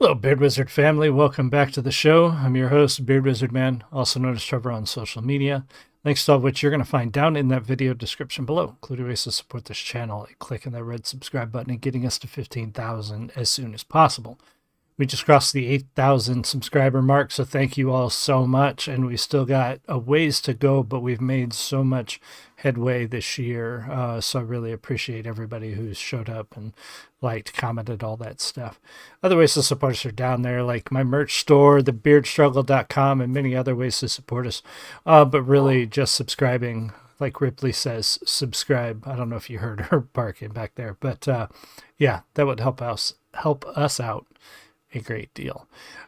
Hello, Beard Wizard family. Welcome back to the show. I'm your host, Beard Wizard Man, also known as Trevor on social media. Links to all of which you're going to find down in that video description below, including ways to support this channel, like clicking that red subscribe button and getting us to 15,000 as soon as possible. We just crossed the 8,000 subscriber mark, so thank you all so much. And we still got a ways to go, but we've made so much headway this year. So I really appreciate everybody who's showed up and liked, commented, all that stuff. Other ways to support us are down there, like my merch store, thebeardstruggle.com, and many other ways to support us. But really just subscribing, like Ripley says, subscribe. I don't know if you heard her barking back there, but yeah, that would help us out a great deal.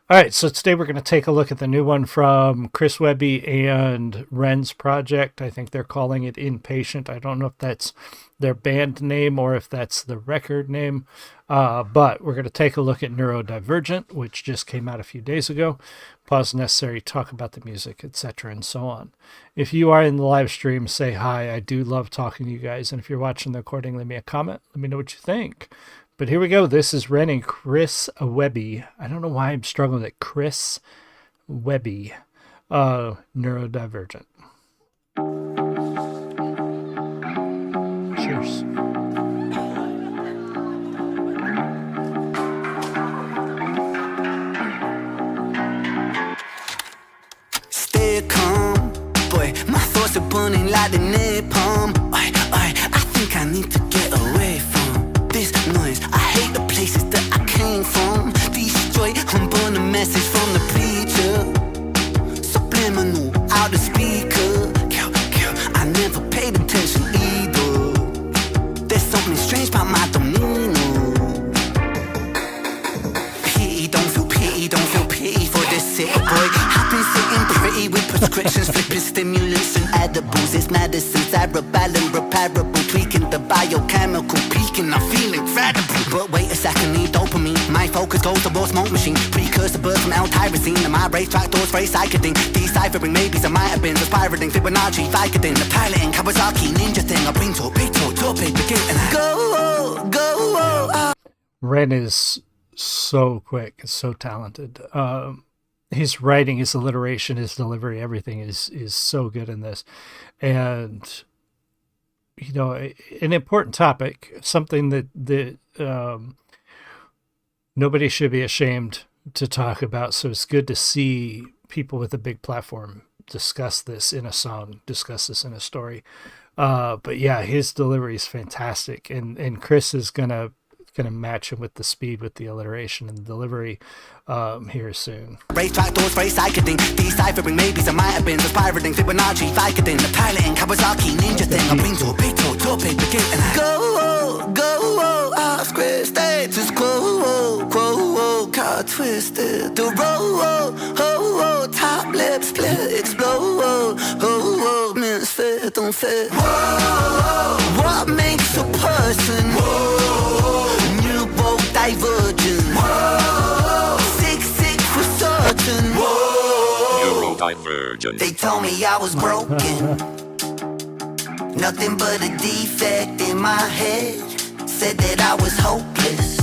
All right, so today we're going to take a look at the new one from Chris Webby and Ren's project. I think they're calling it Inpatient. I don't know if that's their band name or if that's the record name, but we're going to take a look at Neurodivergent, which just came out a few days ago. Pause necessary, talk about the music, etc., and so on. If you are in the live stream, say hi. I do love talking to you guys, and if you're watching the recording, leave me a comment. Let me know what you think. But here we go. This is Ren and Chris Webby. I don't know why I'm struggling with it. Chris Webby, Neurodivergent. Cheers. Stay calm, boy. My thoughts are burning like the napalm. I think I need to get away from this noise. I hate the places that I came from. Destroy, I'm burn a message from the preacher. Subliminal, out the speaker. I never paid attention either. There's something strange about my demeanor. Don't feel pity for this sick boy. I've been sitting pretty with prescriptions, flipping stimulants and edibles. It's medicines, cerebellum, repairable, tweaking the biochemical peaking. I'm feeling incredible. But wait a second, need dopamine. My focus goes towards smoke machine. Precursor birds from L-tyrosine. And my race track doors very psycheding. Deciphering maybes I might have been. The spiraling Fibonacci, Vicodin. The piloting Kawasaki ninja thing. I bring torpedo, begin and I go. Ren is so quick, so talented. His writing, his alliteration, his delivery, everything is so good in this. And you know, an important topic, something that nobody should be ashamed to talk about. So it's good to see people with a big platform discuss this in a song, discuss this in a story. But yeah, his delivery is fantastic, and Chris is gonna match him with the speed, with the alliteration and the delivery here soon. Race track doors very psychedelic. Deciphering maybes I might have been. The spiraling Fibonacci, Vicodin. The piloting Kawasaki ninja thing. I bring torpedo, begin and I go. Off script, status quo, car twisted. The roll, top lip split, explode. Misfit, don't fit. What makes a person? Neurodivergent. Sick for certain. Neurodivergent. They told me I was broken. Nothing but a defect in my head. Said that I was hopeless.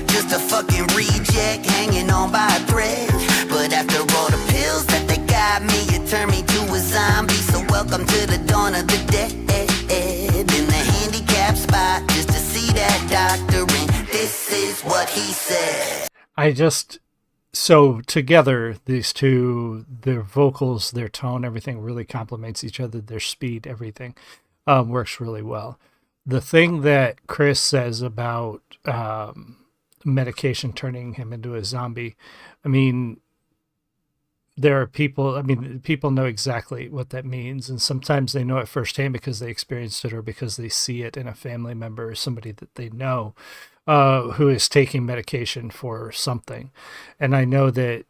Just a fucking reject hanging on by a thread. But after all the pills that they got me, it turned me to a zombie. So welcome to the dawn of the dead. In the handicap spot, just to see that doctor, and this is what he said. So together, these two, their vocals, their tone, everything really complements each other. Their speed, everything works really well. The thing that Chris says about medication turning him into a zombie, I mean, there are people know exactly what that means. And sometimes they know it firsthand because they experienced it or because they see it in a family member or somebody that they know who is taking medication for something. And I know that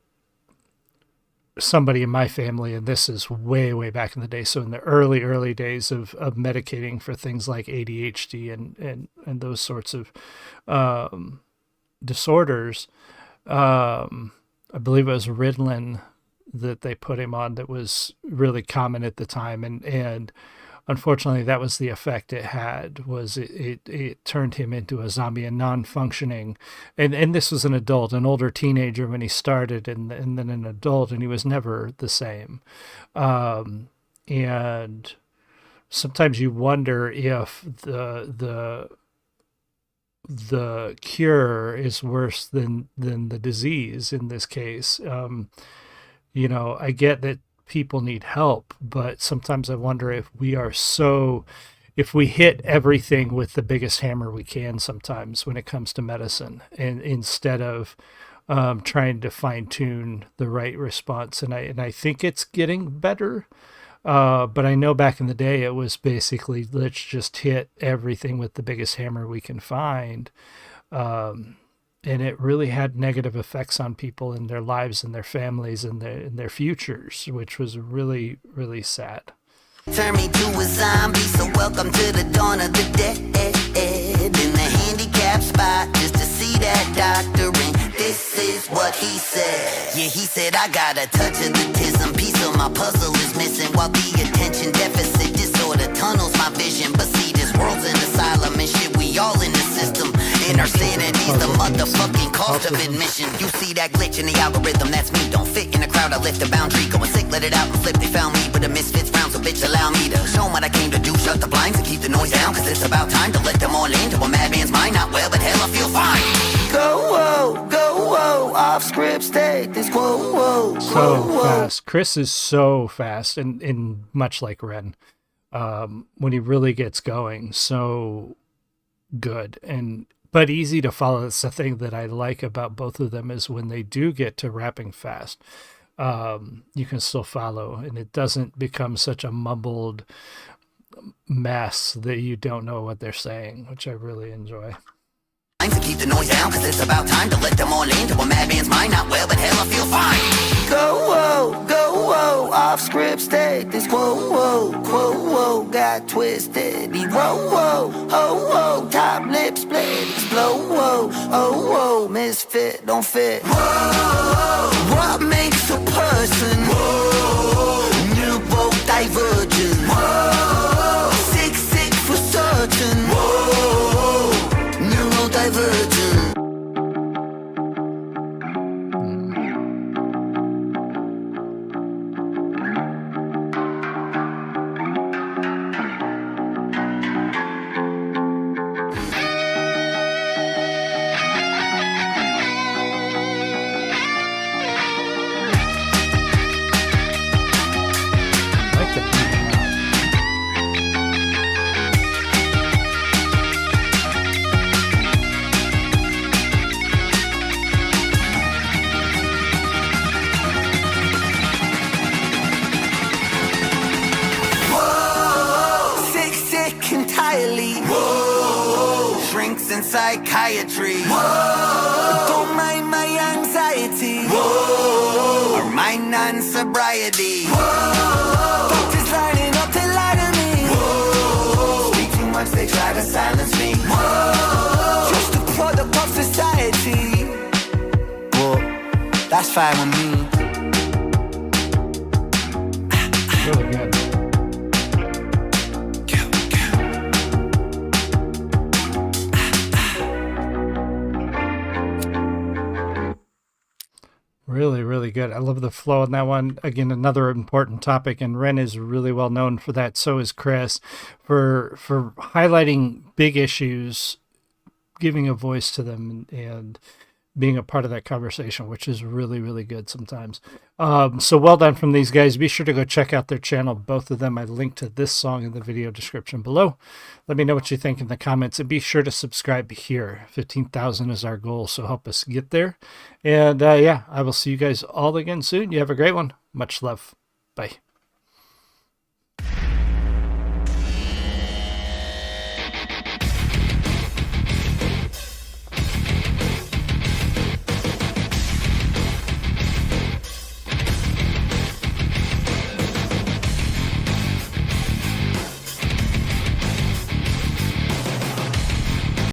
somebody in my family, and this is way, way back in the day, so in the early days of medicating for things like ADHD and those sorts of disorders, I believe it was Ritalin that they put him on that was really common at the time. And unfortunately, that was the effect it had, was it turned him into a zombie, a non-functioning, and this was an adult, an older teenager when he started, and then an adult, and he was never the same. And sometimes you wonder if the cure is worse than the disease in this case. I get that people need help, but sometimes I wonder if if we hit everything with the biggest hammer we can sometimes when it comes to medicine, and instead of trying to fine tune the right response. And I think it's getting better. But I know back in the day, it was basically, let's just hit everything with the biggest hammer we can find. And it really had negative effects on people in their lives and their families and their futures, which was really, really sad. Turn me to a zombie, so welcome to the dawn of the dead. In the handicap spot, just to see that doctor, and this is what he said. Yeah, he said, I got a touch of autism, piece of my puzzle is missing, while the attention deficit disorder tunnels my vision. But see, this world's an asylum and shit, we all in the system. And our sanity's the motherfucking cost of admission. You see that glitch in the algorithm, that's me. Don't fit in a crowd, I lift a boundary. Going sick, let it out and flip. They found me with a misfits round, so bitch, allow me to show 'em what I came to do. Shut the blinds and keep the noise down, cause it's about time to let them all into a madman's mind. Not well, but hell, I feel fine. Go, whoa, off script, state this quote, whoa. So fast. Chris is so fast, and much like Ren, when he really gets going, so good. But easy to follow. That's the thing that I like about both of them, is when they do get to rapping fast, you can still follow, and it doesn't become such a mumbled mess that you don't know what they're saying, which I really enjoy. To keep the noise down, cause it's about time to let them all into a madman's mind. Not well, but hell, I feel fine. Go, whoa, off script, state this quote, whoa, got twisted. He whoa, top lip split, explode, whoa, misfit, don't fit. Whoa, what makes a person? Whoa, neurodivergent. Whoa, sick for certain. Whoa, neurodivergent. Shrinks in psychiatry. Whoa, don't mind my anxiety. Whoa, or my non-sobriety. Whoa, doctors lining up to lie to me. Whoa, speak too much, they try to silence me. Whoa, just a product of society. Well, that's fine with me. Really good. Really, really good. I love the flow on that one. Again, another important topic, and Ren is really well known for that. So is Chris, for highlighting big issues, giving a voice to them, and being a part of that conversation, which is really, really good sometimes. So well done from these guys. Be sure to go check out their channel, both of them. I linked to this song in the video description below. Let me know what you think in the comments, and be sure to subscribe here. 15,000 is our goal, so help us get there. And yeah, I will see you guys all again soon. You have a great one. Much love. Bye.